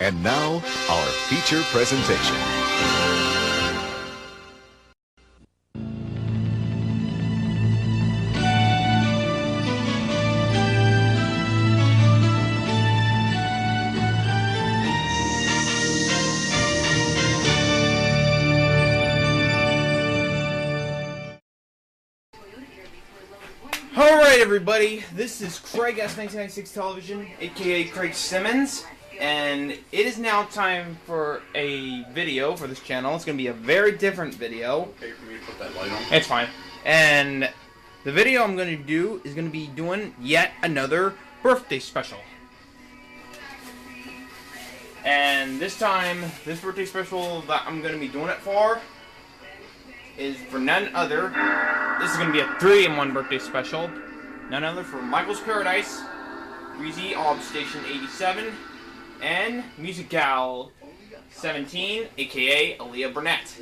And now, our feature presentation. Alright everybody, this is Craig S1996 Television, aka Craig Simmons, and it is now time for a video for this channel. It's going to be a very different video. Okay for me to put that light on? It's fine. And the video I'm going to do is going to be doing yet another birthday special. And this time, this birthday special that I'm going to be doing it for is for none other. This is going to be a 3-in-1 birthday special. None other for MichaelsParadise, BreezyAubsStation87, and MichaelsParadise87, aka Aliyah Burnette.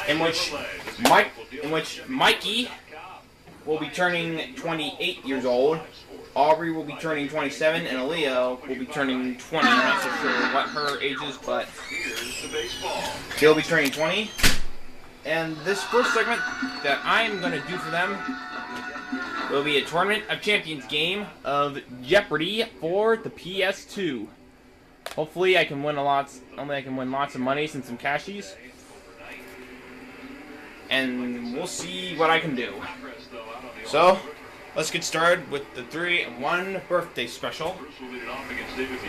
In which Mikey will be turning 28 years old, Aubrey will be turning 27, and Aliyah will be turning 20. I'm not so sure what her age is, but she'll be turning 20. And this first segment that I'm going to do for them will be a Tournament of Champions game of Jeopardy for the PS2. Hopefully I can win lots of money and some cashies. And we'll see what I can do. So, let's get started with the 3-in-1 birthday special.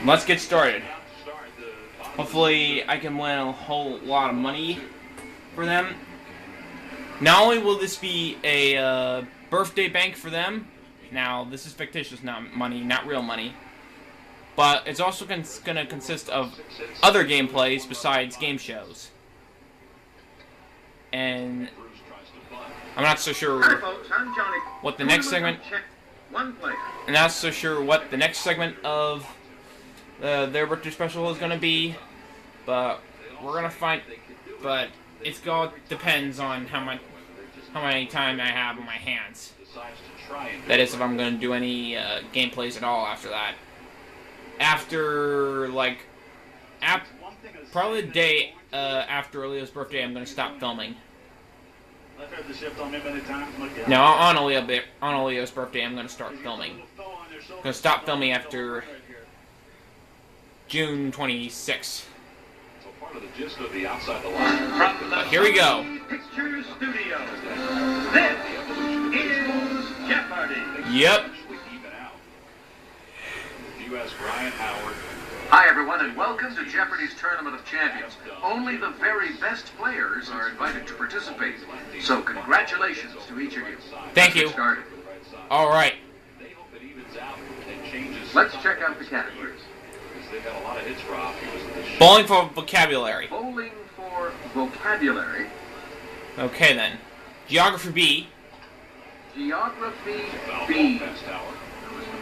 Let's get started. Hopefully I can win a whole lot of money for them. Not only will this be a birthday bank for them, now this is fictitious money, not real money, but it's also going to consist of other gameplays besides game shows. And I'm not so sure what the next segment, of their birthday special is going to be, but we're going to find, but it all depends on how many time I have on my hands. That is, if I'm going to do any gameplays at all after that. After, like, probably the day after Aliyah's birthday, I'm going to stop filming. No, on Aliyah's birthday, I'm going to start filming. I'm going to stop filming after June 26th. But here we go. Picture Studio. This is Jeopardy. Yep. Hi everyone, and welcome to Jeopardy's Tournament of Champions. Only the very best players are invited to participate. So congratulations to each of you. Thank you. All right. Let's check out the categories. Bowling for vocabulary. Bowling for vocabulary. Okay then. Geography B. Geography B.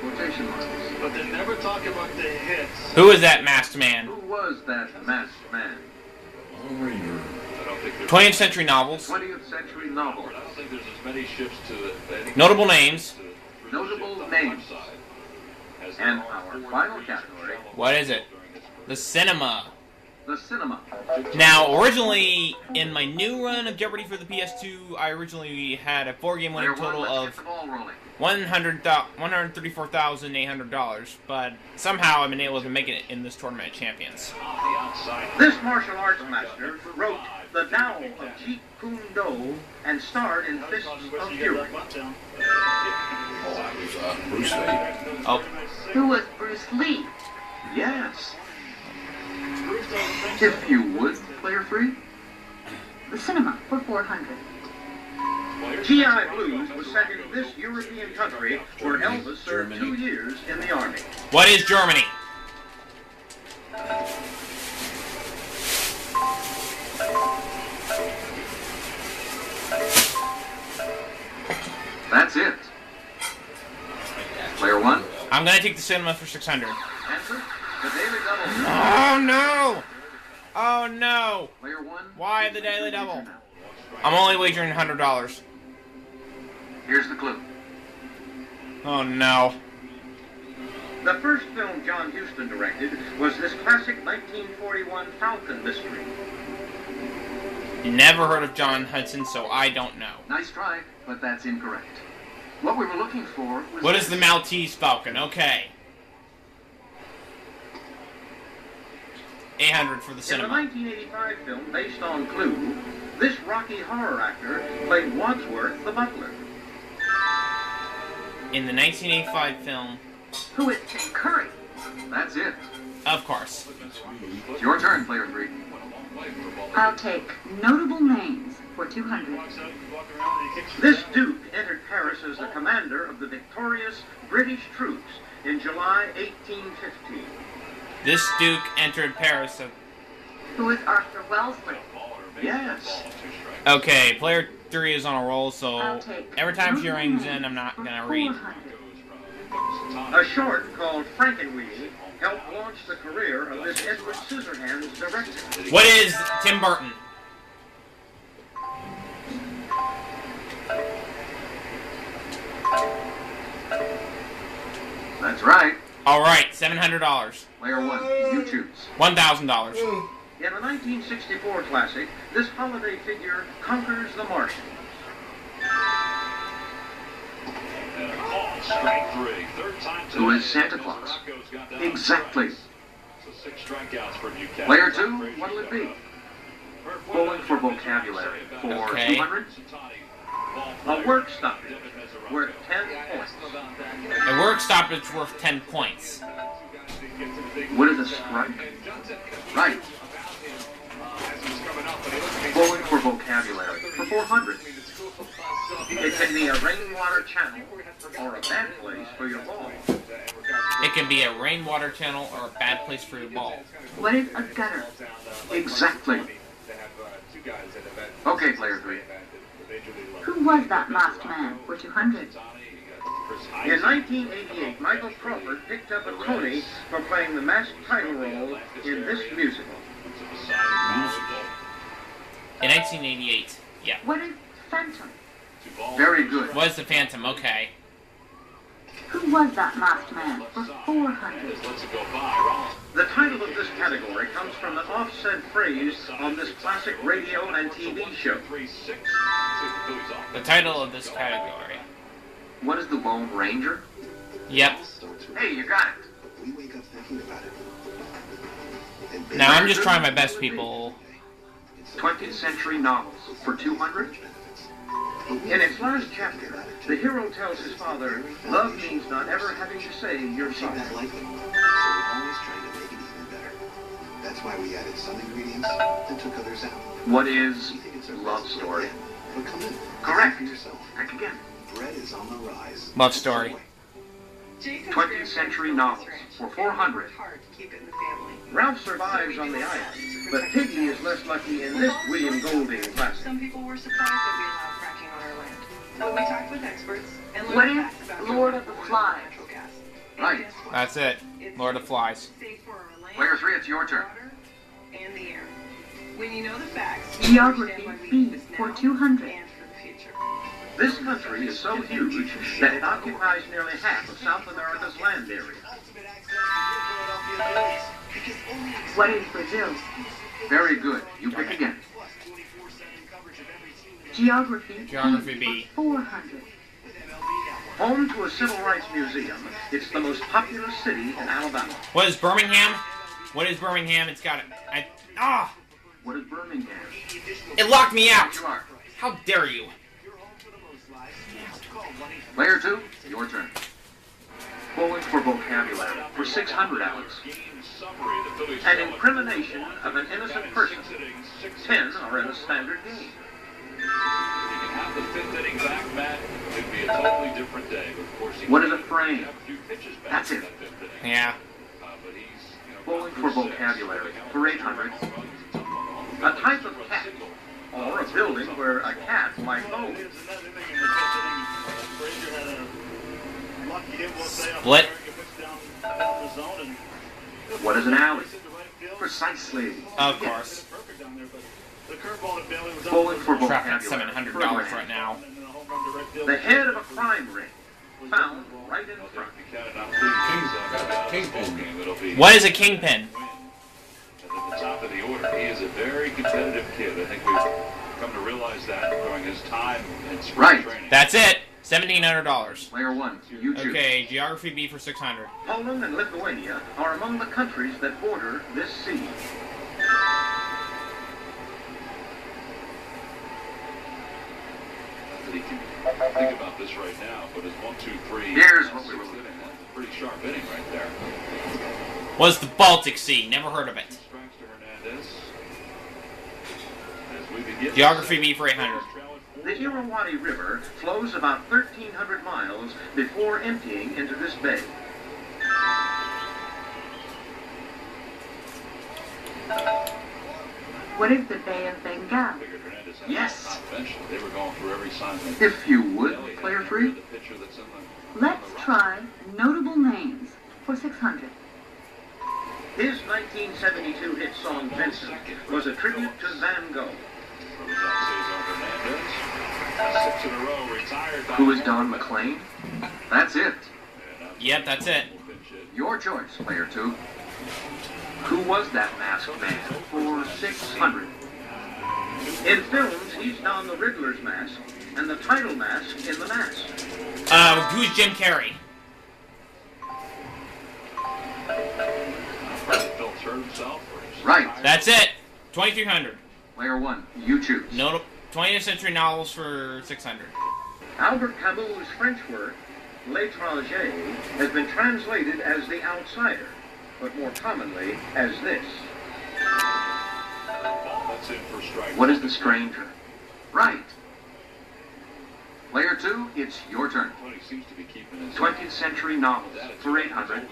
Quotation marks. But they never talk about the hits. Who is that masked man? Who was that masked man? 20th century novels. 20th century novel. I don't think there's as many ships to the Notable names. Notable names. And our final category. What is it? The cinema. The cinema. Now, originally, in my new run of Jeopardy for the PS2, I originally had a 4-game winning total of $134,800, but somehow I've been able to make it in this Tournament of Champions. This martial arts master wrote The Tao of Jeet Kune Do and starred in Fists of Fury. Bruce Lee. Oh, Who was Bruce Lee? Yes. If you would, player 3. The cinema for 400. GI Blues was set in this European country where Elvis served 2 years in the army. what is Germany? That's it. Player 1. I'm gonna take the cinema for 600. Answer, the Daily Double. Oh no! Oh no! Player 1. Why the Daily Double? I'm only wagering $100. Here's the clue. Oh no. The first film John Huston directed was this classic 1941 Falcon mystery. Never heard of John Hudson, so I don't know. Nice try, but that's incorrect. What we were looking for was... What is the Maltese Falcon? Okay. 800 for the cinema. In the 1985 film based on Clue, this Rocky Horror actor played Wadsworth the butler. In the 1985 film... Who is Tim Curry? That's it. Of course. It's your turn, player 3. I'll take notable names for 200. This Duke entered Paris as the commander of the victorious British troops in July 1815. This Duke entered Paris. Who is Arthur Wellesley? Yes. Okay, player 3 is on a roll, so I'll take every time she notable rings names in, I'm not for gonna read. 400. A short called Frankenweenie helped launch the career of this Edward Scissorhands director. What is Tim Burton? That's right. Alright, $700. Player 1, you choose. $1,000. In the 1964 classic, this holiday figure conquers the Martian. Strike 3. Third time today. Who is Santa Claus? Exactly. So 6 strikeouts for Newcastle. Player 2, what'll it be? Bowling for vocabulary for Okay. 200. A work stoppage worth 10 points. A work stoppage worth 10 points. What is a strike? Right. Bowling for vocabulary for 400. It can be a rainwater channel or a bad place for your ball. It can be a rainwater channel or a bad place for your ball. What is a gutter? Exactly. Okay, player 3. Who was that masked man for 200? In 1988, Michael Crawford picked up a Tony for playing the masked title role in this musical. In 1988. Yeah. What is Phantom? Very good. Was the Phantom, okay. Who was that masked man for 400? The title of this category comes from an offset phrase on this classic radio and TV show. The title of this category. What is the Lone Ranger? Yep. Hey, you got it. We wake up thinking about it. And Now I'm just trying my best, people. 20th century novels for 200. In its last chapter, the hero tells his father, love means not ever having to say you're sorry. that like them. So we're always trying to make it even better. That's why we added some ingredients and took others out. What is We think it's a love story? But come in. Correct. For yourself. Back again. Bread is on the rise. Love story. 20th century novels for 400. Ralph survives on the island, but Piggy is less lucky in this William Golding classic. Some people were surprised that we allowed fracking on our land. But we talked with experts and What learned is facts about Lord of the drilling Flies? natural gas. Right. And guess what? That's it. It's Lord of Flies. safe for our land, Player 3, it's your turn. water, and the air. When you know the facts, Geography you understand why we B do this for now 200. and for the future. This country is so huge that it occupies nearly half of South America's land area. What is Brazil? Very good. You pick again. Geography Geography B B. for 400. Home to a civil rights museum, it's the most populous city in Alabama. What is Birmingham? What is Birmingham? It's got it. What is Birmingham? It locked me out. You are. How dare you? Player 2, your turn. Bowling for vocabulary for 600, Alex. An incrimination of an innocent person. 10 are in a standard game. Have the fifth inning back, Matt, it'd be a totally different day. But of course, What is a frame? That's it. Yeah. Bowling for vocabulary for 800. A type of cat, or a building where a cat might go. Split. What is an alley? Precisely. Of course. Bowling for Traffic vocabulary for $700 a right now. The head of a crime ring. found right in front. What is a kingpin? At the top of the order, he is a very competitive kid. I think we've come to realize that during his time in spring training. That's it. $1,700. Player 1, you choose. Okay, Geography B for 600. Poland and Lithuania are among the countries that border this sea. He can think about this right now, but his 1, 2, 3. Here's what we were looking at. That's a pretty sharp inning right there. Was the Baltic Sea? Never heard of it. Strikes to Hernandez. As we begin Geography B for 800. The Irrawaddy River flows about 1,300 miles before emptying into this bay. What is the Bay of Bengal? Yes. They were going through every sign. If you would, player 3. Let's try notable names for 600. His 1972 hit song Vincent was a tribute to Van Gogh. Who is Don McLean? That's it. Yep, that's it. Your choice, player 2. Who was that masked man for 600? In films, he's donned the Riddler's mask and the title mask in The Mask. Who's Jim Carrey? Right. That's it. 2,300. Player 1, you choose. 20th century novels for 600. Albert Camus' French work, L'étranger, has been translated as The Outsider, but more commonly as this. What is The Stranger? Right. Player 2, it's your turn. 20th century novels for 800.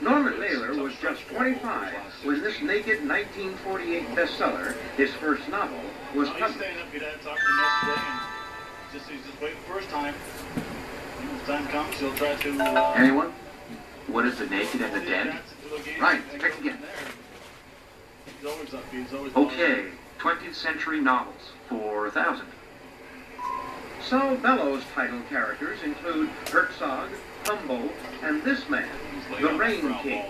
Norman Mailer was just 25 when this naked 1948 bestseller, his first novel, was published. Your dad talked to him yesterday, and he's just waiting the first time. When the time comes, he'll try to... Anyone? What is The Naked and the Dead? Right, pick again. Okay, 20th century novels for 1,000. Saul Bellows' title characters include Herzog, Humboldt, and this man, the Rain King.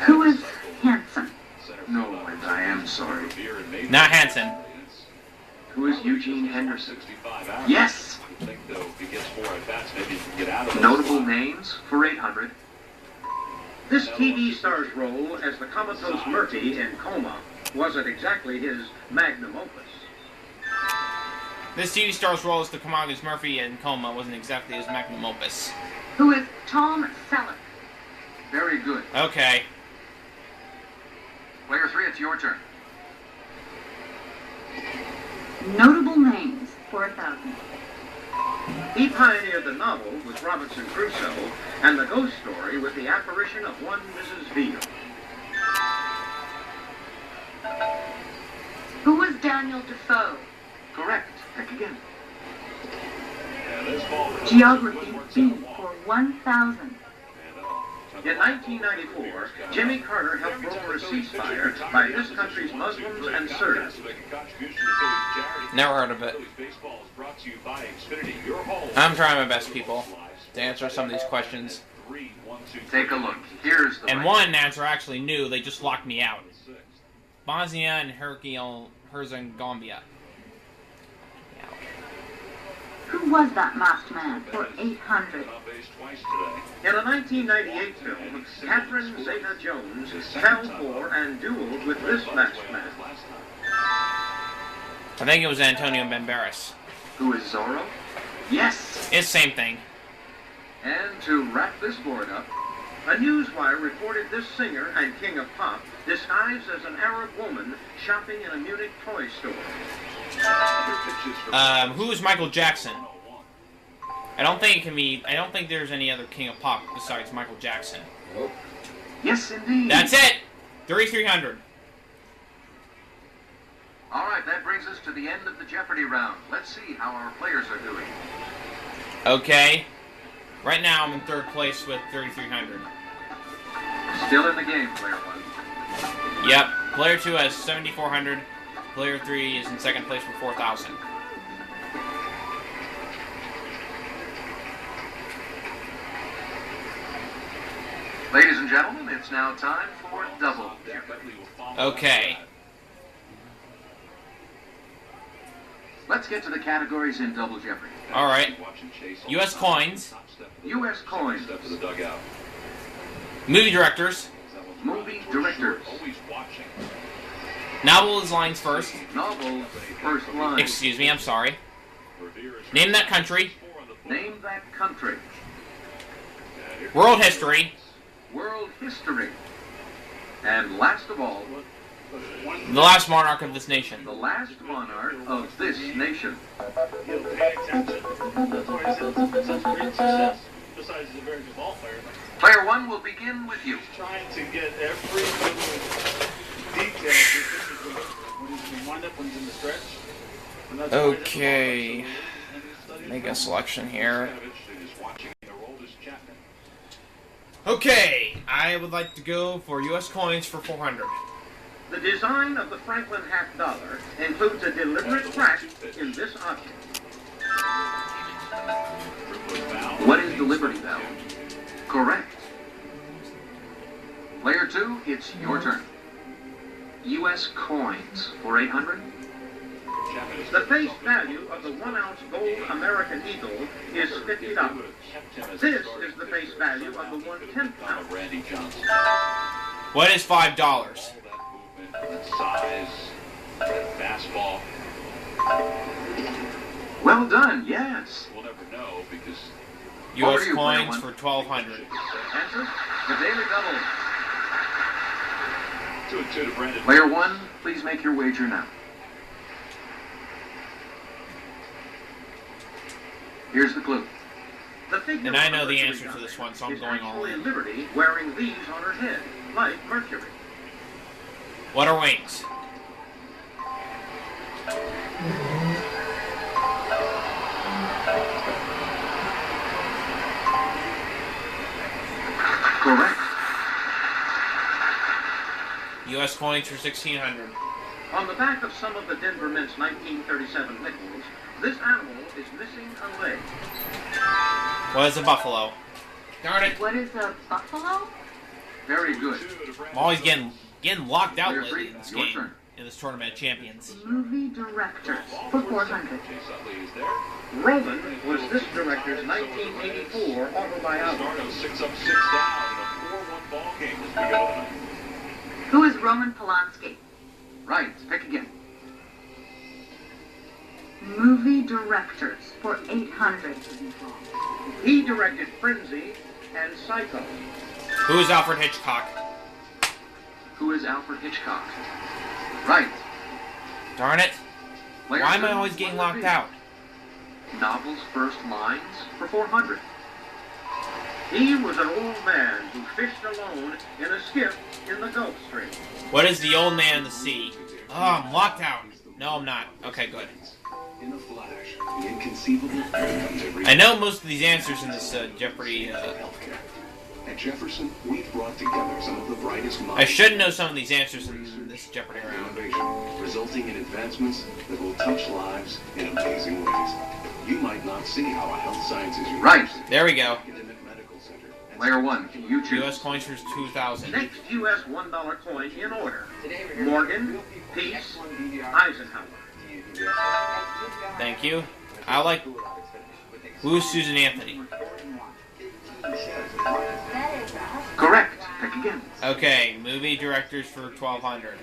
Who is Hanson? No, and I am sorry. Not Hanson. Who is Eugene Henderson? Yes! Notable names for 800. This TV star's role as the comatose Murphy in Coma wasn't exactly his magnum opus. This TV star's role as the comatose Murphy in Coma wasn't exactly his magnum opus. Who is Tom Selleck? Very good. Okay. Player 3, it's your turn. Notable names for 1,000. He pioneered the novel with Robinson Crusoe and the ghost story with the apparition of one Mrs. Veal. Who was Daniel Defoe? Correct. Pick again. Geography B for 1,000. In 1994, Jimmy Carter helped broker a ceasefire by this country's Muslims and Serbs. Never heard of it. I'm trying my best, people, to answer some of these questions. Take a look. Here's the And one answer I actually knew, they just locked me out. Bosnia and Herzegovina. Who was that masked man for 800? In a 1998 film, Catherine Zeta-Jones fell for and dueled with this masked man. I think it was Antonio Banderas. Who is Zorro? Yes! It's the same thing. And to wrap this board up, a newswire reported this singer and king of pop disguised as an Arab woman shopping in a Munich toy store. Who is Michael Jackson? I don't think it can be. I don't think there's any other king of pop besides Michael Jackson. Nope. Yes, indeed. That's it. 3,300. All right, that brings us to the end of the Jeopardy round. Let's see how our players are doing. Okay. Right now, I'm in third place with 3,300. Still in the game, player 1. Yep. Player 2 has 7,400. Player 3 is in second place with 4,000. Ladies and gentlemen, it's now time for Double Jeopardy. Okay. Let's get to the categories in Double Jeopardy. Alright. U.S. coins. U.S. coins. Movie directors. Movie directors. Novel is lines first. Novel, first line. Excuse me, I'm sorry. Name that country. Name that country. World history. World history. And last of all, The last monarch of this nation. the last monarch of this nation. He'll pay attention. That's why he's had such great success. Besides, he's a very good ball player. Player 1 will begin with you. He's trying to get every little detail when he's in the windup, when he's in the stretch. And that's why he does Okay. a lot of and he's studying Make the a selection here. watching their oldest champion. Okay, I would like to go for U.S. coins for 400. The design of the Franklin half dollar includes a deliberate crack in this object. What is the Liberty Bell? Correct. Player 2, it's your turn. U.S. coins for 800. The face value of the 1-ounce gold American Eagle is $50. This is the face value of the 1/10 ounce. Randy Johnson. What is $5? That size, that fastball. Well done, yes. We'll never know because Over U.S. to you, player coins one. for 1,200. Answer, the Daily Double. 2-2 to Brandon. Player 1, please make your wager now. Here's the clue. The figure And I know of the Mercury answer to Goddess this one, so I'm is going all actually in. Liberty wearing these on her head, like Mercury. What are wings? Correct. U.S. coins for 1,600. On the back of some of the Denver Mint's 1937 nickels, this animal is missing a leg. What is a buffalo? Darn it! What is a buffalo? Very good. I'm always getting locked out Player lately 3, in this your game. turn. In this tournament of champions. Movie directors for 400. Chase Utley is there. Roman was this director's 1984 autobiography. Stardo 6 up, 6 down in a 4-1 ball game as we go tonight. Who is Roman Polanski? Right, pick again. Movie directors for 800. He directed Frenzy and Psycho. Who is Alfred Hitchcock? Who is Alfred Hitchcock? Right. Darn it! Player Why am I 2, always getting what would locked be? out? Novel's first lines for 400. He was an old man who fished alone in a skiff in the Gulf Stream. What is the old man in the sea? Oh, I'm locked out. No, I'm not. Okay, good. In a flash, the inconceivable becomes every I know most of these answers in this Jeopardy. healthcare. At Jefferson, we've brought together some of the brightest minds. I should know some of these answers in this Jeopardy and round. innovation, resulting in advancements that will touch lives in amazing ways. You might not see how a health sciences university, There we go. academic medical center, and Player 1, you choose. U.S. coins for 2,000. Next U.S. $1 coin in order. Morgan, Peace, Eisenhower. Thank you. I like. Who's Susan Anthony? Correct. Pick again. Okay, movie directors for 1,200.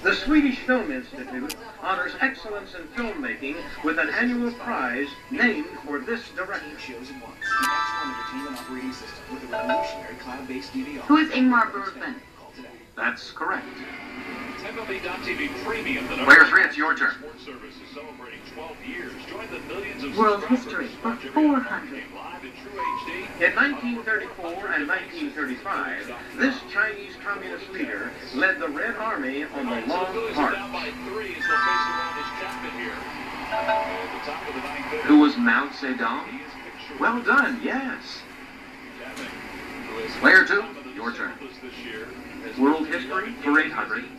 The Swedish Film Institute honors excellence in filmmaking with an annual prize named for this director. Who is Ingmar Bergman? That's correct. MLB.TV Premium, the Player 3, it's your turn. sports service is celebrating 12 years. Join the millions of World subscribers history who for watch every 400. game live in True HD. In 1934 and 1935, this Chinese communist leader led the Red Army on the Long Phillies are March. down by 3 as they'll face around his champion here. At the top of the ninth inning, Who was Mao Zedong? he is pictured Well done, yes. Chapman, who is Player 2, your turn. World history for 800. In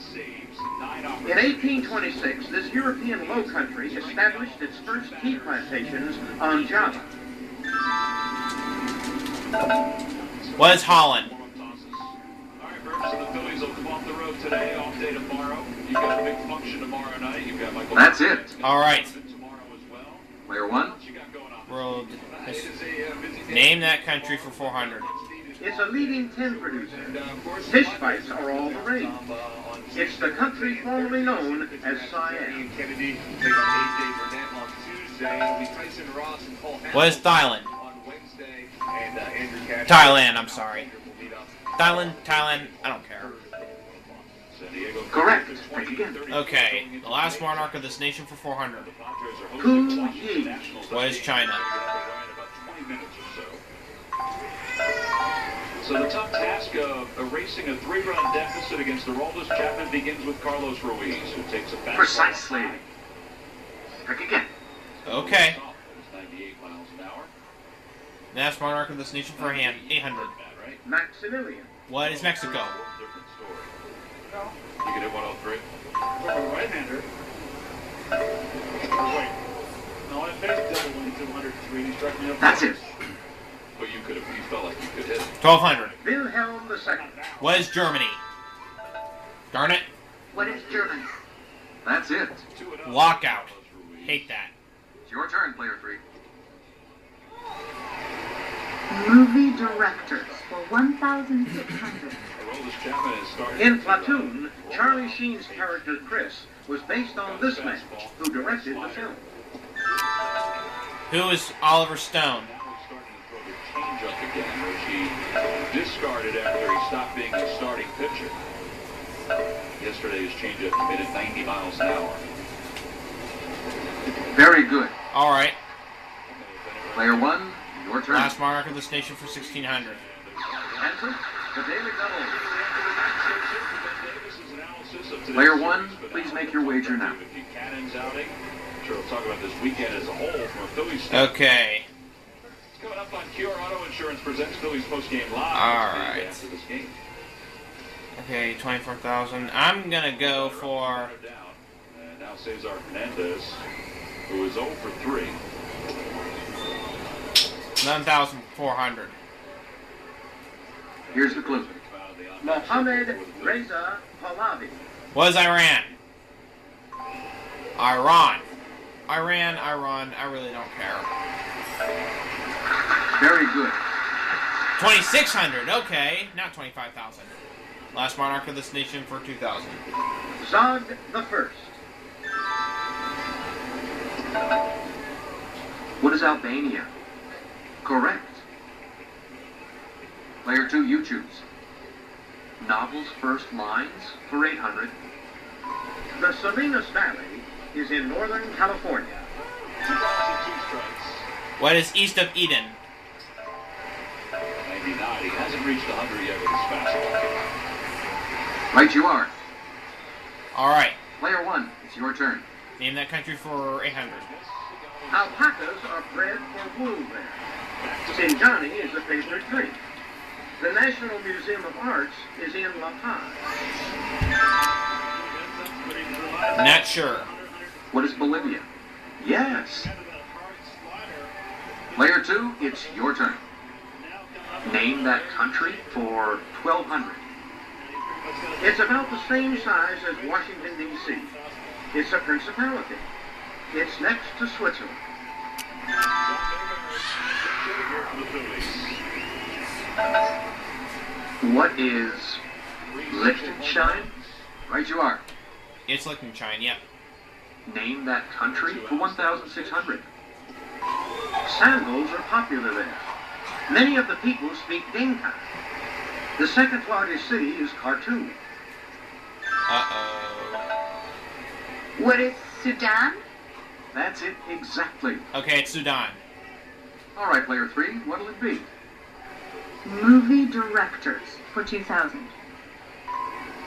1826, this European low country established its first tea plantations on Java. What is Holland? All right, Bert, so the Phillies will come off the road today, off day tomorrow. You've got a big function tomorrow night. You've got Michael. That's it. All right. Tomorrow as well. Player one. What you got going on? World. Name that country for 400. It's a leading tin producer. Fish fights are all the rage. It's the country formerly known as Siam. What is Thailand? Thailand, I'm sorry. Thailand, I don't care. Correct. Think again. Okay, the last monarch of this nation for 400. Pu Yi. What is China? So the tough task of erasing a 3-run deficit against the Roldis Chapman begins with Carlos Ruiz, who takes a fast. Precisely. Pick again. Okay. 98 miles an hour. Last monarch of this nation for 800. Maximilian. What is Mexico? Different story. You can hit 103. Right-hander. Oh, wait. No, I faced double wing 203. He struck me up. That's it. But you could have. You felt like you could hit it. 1200. Wilhelm II. What is Germany? Darn it. What is Germany? That's it. Lockout. Hate that. It's your turn, player three. Movie directors for 1,600. Roldis Chapman is starting. In Platoon, Charlie Sheen's character Chris was based on this man, who directed the film. Who is Oliver Stone? Change up again, which he discarded after he stopped being the starting pitcher. Yesterday's changeup he made it 90 miles an hour. Very good. All right. Player one, your turn. Last monarch of this nation for 1600. Answer, the Daily Double. Player one, please make your wager now. Buchanan's outing. I'm sure we'll talk about this weekend as a whole from a Phillies standpoint. Okay. Coming up on Cure Auto Insurance presents Phillies postgame live. All right. After this game. Okay, 24,000. I'm gonna go for. And now Cesar Hernandez, who is 0 for 3. 11,400. Here's the clue. Mohammed Reza Pahlavi. What is Iran? Iran. I really don't care. Very good. 2,600. Okay, not 25,000. Last monarch of this nation for 2,000. Zog the First. What is Albania? Correct. Player two, you choose. Novel's first lines for 800. The Salinas Valley is in Northern California. 2 balls and 2 strikes. What is east of Eden? 99. He hasn't reached 100 yet with his fastball. Right you are. All right. Player one, it's your turn. Name that country for 800. Alpacas are bred for wool there. Sinjani is the favorite drink. The National Museum of Arts is in La Paz. Not sure. What is Bolivia? Yes. Player two, it's your turn. Name that country for 1,200. It's about the same size as Washington, D.C. It's a principality. It's next to Switzerland. What is Liechtenstein? Right you are. It's Liechtenstein, yep. Name that country for 1,600. Sandals are popular there. Many of the people speak Dinka. The second largest city is Khartoum. Uh-oh. What is Sudan? That's it exactly. Okay, it's Sudan. All right, player three, what'll it be? Movie directors for 2,000.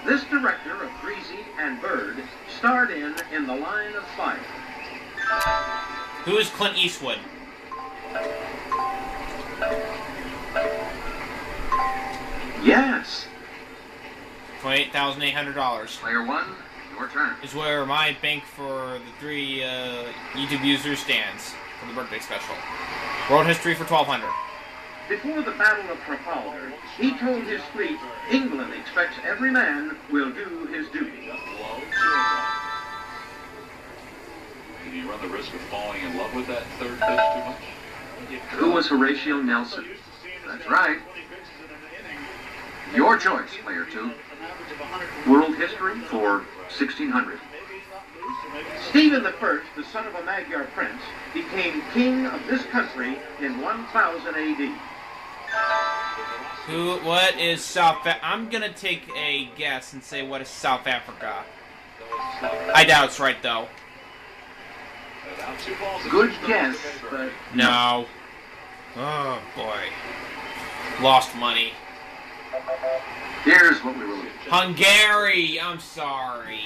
This director of Breezy and Bird starred in The Line of Fire. Who is Clint Eastwood? Yes. $28,800. Player 1, your turn. Is where my bank for the 3 YouTube users stands for the birthday special. World history for $1,200. Before the Battle of Trafalgar, he told his fleet, England expects every man will do his duty. Did he run the risk of falling in love with that third fish too much? Who was Horatio Nelson? That's right. Your choice, player 2. World history for 1600. Stephen I, the son of a Magyar prince, became king of this country in 1000 AD. What is South Africa? I'm gonna take a guess and say what is South Africa. I doubt it's right though. Good guess, but no. Oh boy. Lost money. Here's what we were looking for. Hungary! I'm sorry.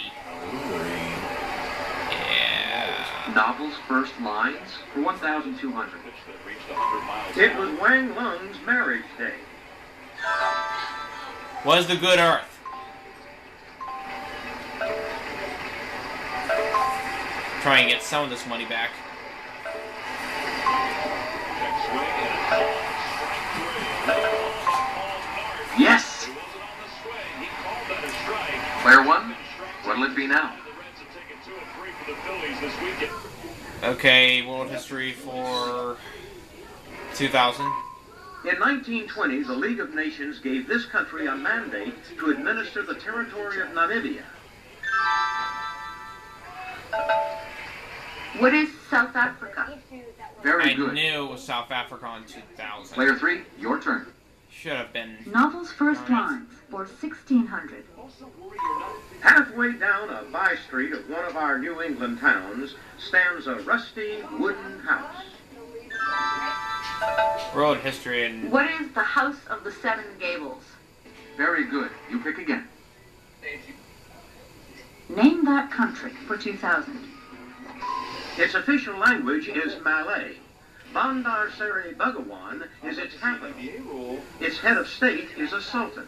Yeah. Novel's first lines for 1,200. It was Wang Lung's marriage day. Was the good earth? Try and get some of this money back. Yes! Player 1, what'll it be now? Okay, world history for 2000. In 1920, the League of Nations gave this country a mandate to administer the territory of Namibia. What is South Africa? Very good. I knew it was South Africa in 2000. Player 3, your turn. Should have been. Novel's first lines for 1600. Halfway down a by street of one of our New England towns stands a rusty wooden house. World history and. What is the House of the Seven Gables? Very good. You pick again. Name that country for 2000. Its official language is Malay. Bandar Seri Begawan is its capital. Its head of state is a sultan.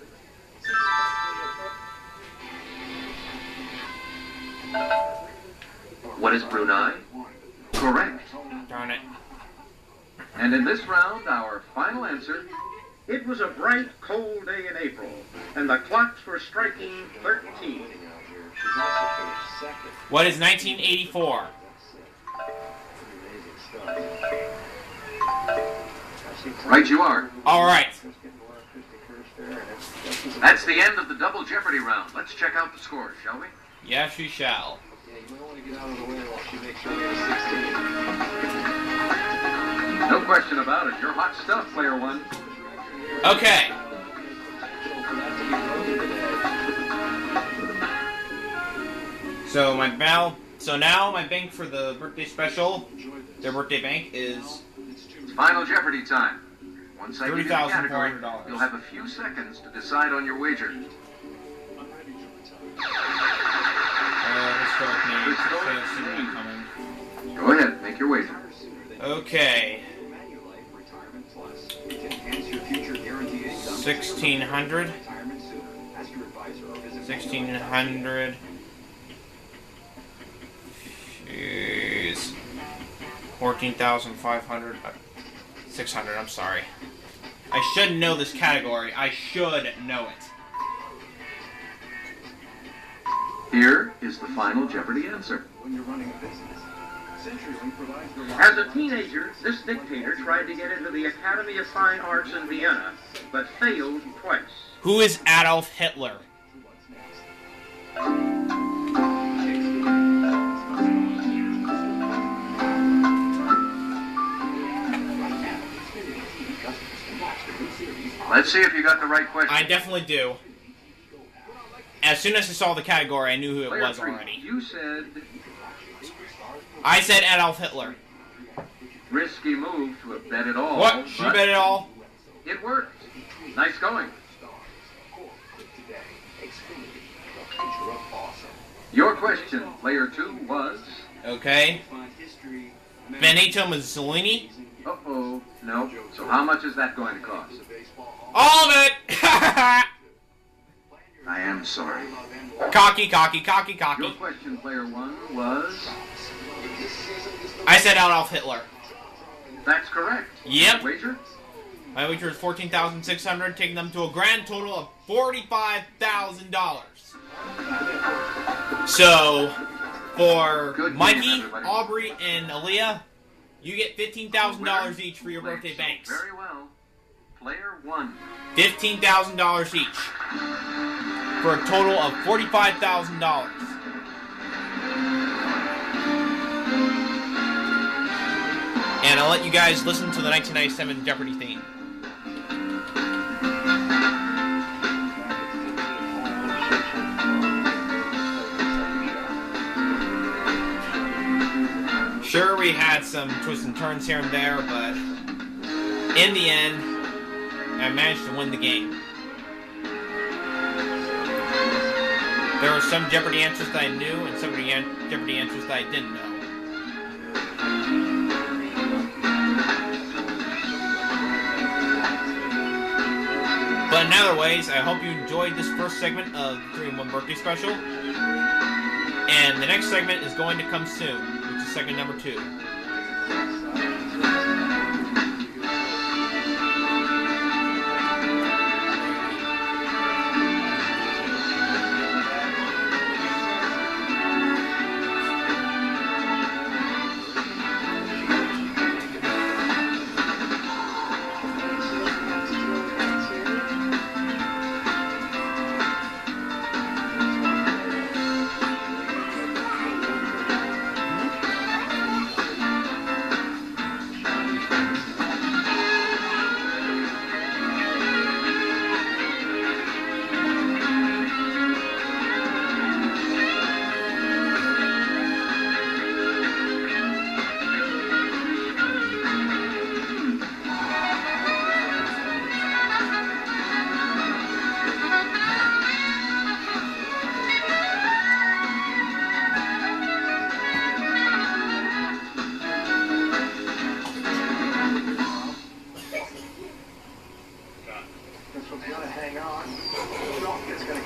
What is Brunei? Correct. Darn it. And in this round, our final answer, it was a bright, cold day in April, and the clocks were striking 13. What is 1984? Right you are. All right. That's the end of the double Jeopardy round. Let's check out the scores, shall we? Yes, we shall. No question about it. You're hot stuff, player 1. Okay. So now my bank for the birthday special, their birthday bank is It's final Jeopardy time. Once I give you the category, $3,400. you'll have a few seconds to decide on your wager. historic names. I've seen that coming. Go ahead, make your wager. Okay. 1600. 1600. Jeez. 14,500. 600, I'm sorry. I should know this category. I should know it. Here is the final Jeopardy answer. As a teenager, this dictator tried to get into the Academy of Fine Arts in Vienna, but failed twice. Who is Adolf Hitler? Let's see if you got the right question. I definitely do. As soon as I saw the category, I knew who it was already. You said... I said Adolf Hitler. Risky move to have bet it all. What? She bet it all? It worked. Nice going. Your question, player 2, was... Okay. Benito Mussolini. Uh-oh. No. So how much is that going to cost? All of it! I am sorry. Cocky. Your question, player one, was... I said Adolf Hitler. That's correct. Yep. Wager? My wager is $14,600, taking them to a grand total of $45,000. So, for Good Mikey, game, everybody. Aubrey, and Aliyah, you get $15,000 each for your birthday banks. Very well. Player one. $15,000 each. For a total of $45,000. And I'll let you guys listen to the 1997 Jeopardy theme. Sure, we had some twists and turns here and there, but in the end, I managed to win the game. There were some Jeopardy answers that I knew, and some Jeopardy answers that I didn't know. But in other ways, I hope you enjoyed this first segment of the 3-in-1 birthday special. And the next segment is going to come soon, which is segment number 2.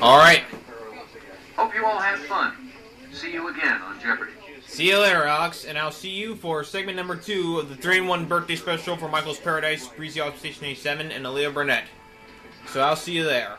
Alright. Hope you all had fun. See you again on Jeopardy. See you later, Alex, and I'll see you for segment number 2 of the 3-in-1 birthday special for Michael's Paradise, BreezyAubsStation87, and Aliyah Burnette. So I'll see you there.